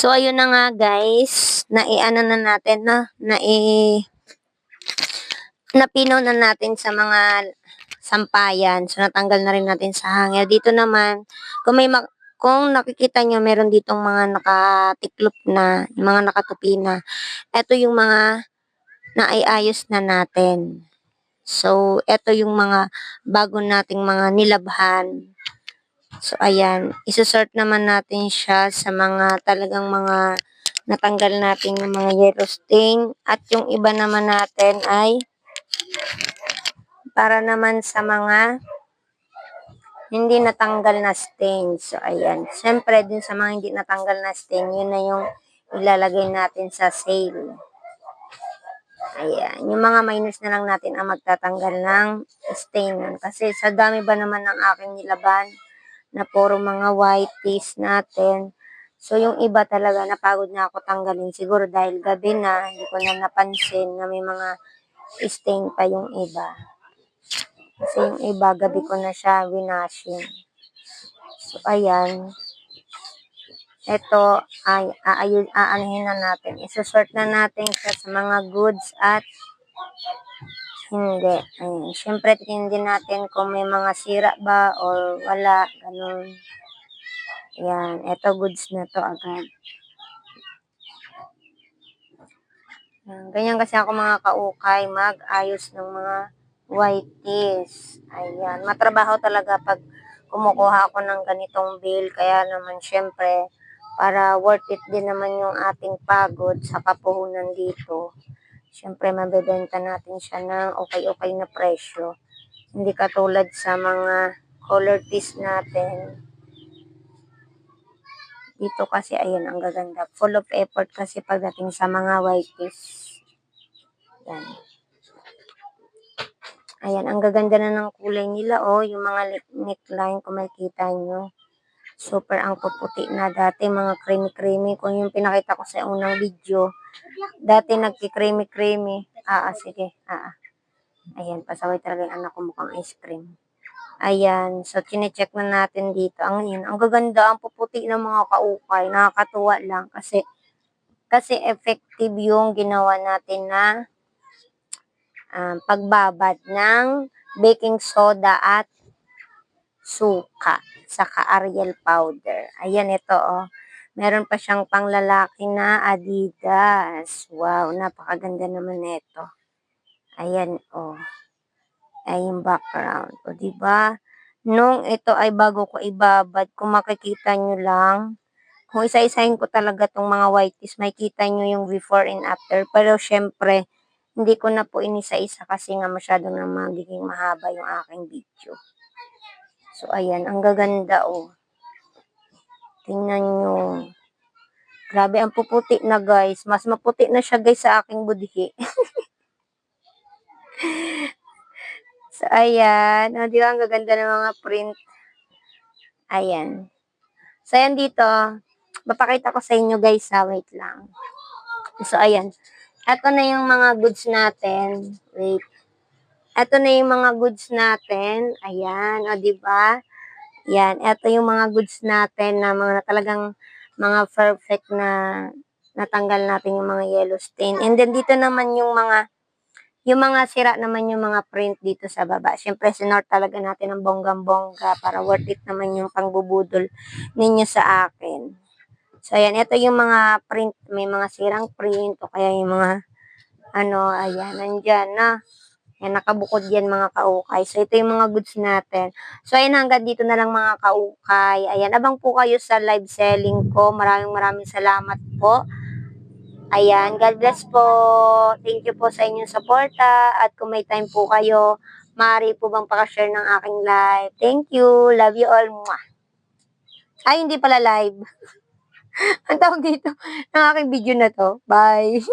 So, ayun na nga guys, naiano na natin na, napino na natin sa mga sampayan. So, natanggal na rin natin sa hanger. Dito naman, kung nakikita nyo, meron ditong mga nakatiklop na, mga nakatupi na. Ito yung mga naiayos na natin. So, ito yung mga bago nating mga nilabhan. So, ayan. Isusort naman natin siya sa mga talagang mga natanggal natin yung mga yellow stain. At yung iba naman natin ay para naman sa mga hindi natanggal na stain. So, ayan. Siyempre, din sa mga hindi natanggal na stain, yun na yung ilalagay natin sa sale. Ayan. Yung mga minus na lang natin ang magtatanggal ng stain. Kasi sa dami ba naman ng aking nilaban, na puro mga white tees natin. So, yung iba talaga, napagod na ako tanggalin. Siguro dahil gabi na, hindi ko na napansin na may mga stain pa yung iba. Kasi yung iba, gabi ko na siya winashing. So, ayan. Ito, ay, aanhin na natin. Isusort na natin siya sa mga goods at hindi. Ayan. Siyempre, tingin din natin kung may mga sira ba or wala. Ganun. Yan, eto goods na to agad. Ganyan kasi ako mga kaukay, mag-ayos ng mga white tees. Ayan, matrabaho talaga pag kumukuha ako ng ganitong bill. Kaya naman syempre, para worth it din naman yung ating pagod sa kapuhunan dito. Syempre, mabebenta natin siya ng okay-okay na presyo. Hindi katulad sa mga color tees natin. Dito kasi, ayun, ang gaganda. Full of effort kasi pagdating sa mga white tees. Yan. Ayan, ang gaganda na ng kulay nila, oh. Yung mga neckline, kung makikita nyo. Super ang puputi na. Dati, mga creamy-creamy. Kung yung pinakita ko sa unang video, dati nagki-creamy-creamy. Sige. Ayan, pasaway talaga yung anak ko mukhang ice cream. Ayan, so chinecheck na natin dito. Ang gaganda, ang puputi ng mga kaukay. Nakakatuwa lang kasi effective yung ginawa natin na pagbabad ng baking soda at suka, saka Ariel powder. Ayan, ito oh. Meron pa siyang panglalaki na Adidas. Wow, napakaganda naman nito. Ayan oh. Ay yung background. O, diba? Nung ito ay bago ko ibabad, kung makikita nyo lang, kung isa-isahin ko talaga tong mga whiteys, makikita nyo yung before and after. Pero syempre, hindi ko na po inisa-isa kasi nga masyado na magiging mahaba yung aking video. So, ayan. Ang gaganda, oh. Tingnan nyo. Grabe, ang puputi na, guys. Mas maputi na siya, guys, sa aking budhi. So, ayan. O, di ba, ang gaganda ng mga print. Ayan. So, ayan dito. Papakita ko sa inyo, guys, ha. Wait lang. So, ayan. Ito na yung mga goods natin. Wait. Ito na yung mga goods natin. Ayan. O, diba? Yan. Ito yung mga goods natin na mga talagang mga perfect na natanggal natin yung mga yellow stain. And then, dito naman yung mga sira naman yung mga print dito sa baba. Siyempre, sinort talaga natin ng bonggang-bongga para worth it naman yung pangbubudol ninyo sa akin. So, ayan. Ito yung mga print. May mga sirang print o kaya yung mga ayan, nandyan na. Ayan, nakabukod yan mga kaukay. So, ito yung mga goods natin. So, ayan, hanggang dito na lang mga kaukay. Ayan, abang po kayo sa live selling ko. Maraming salamat po. Ayan, God bless po. Thank you po sa inyong suporta. At kung may time po kayo, maaari po bang pakashare ng aking live. Thank you. Love you all. Mwah. Ay, hindi pala live. Ang tawag dito ng aking video na to. Bye.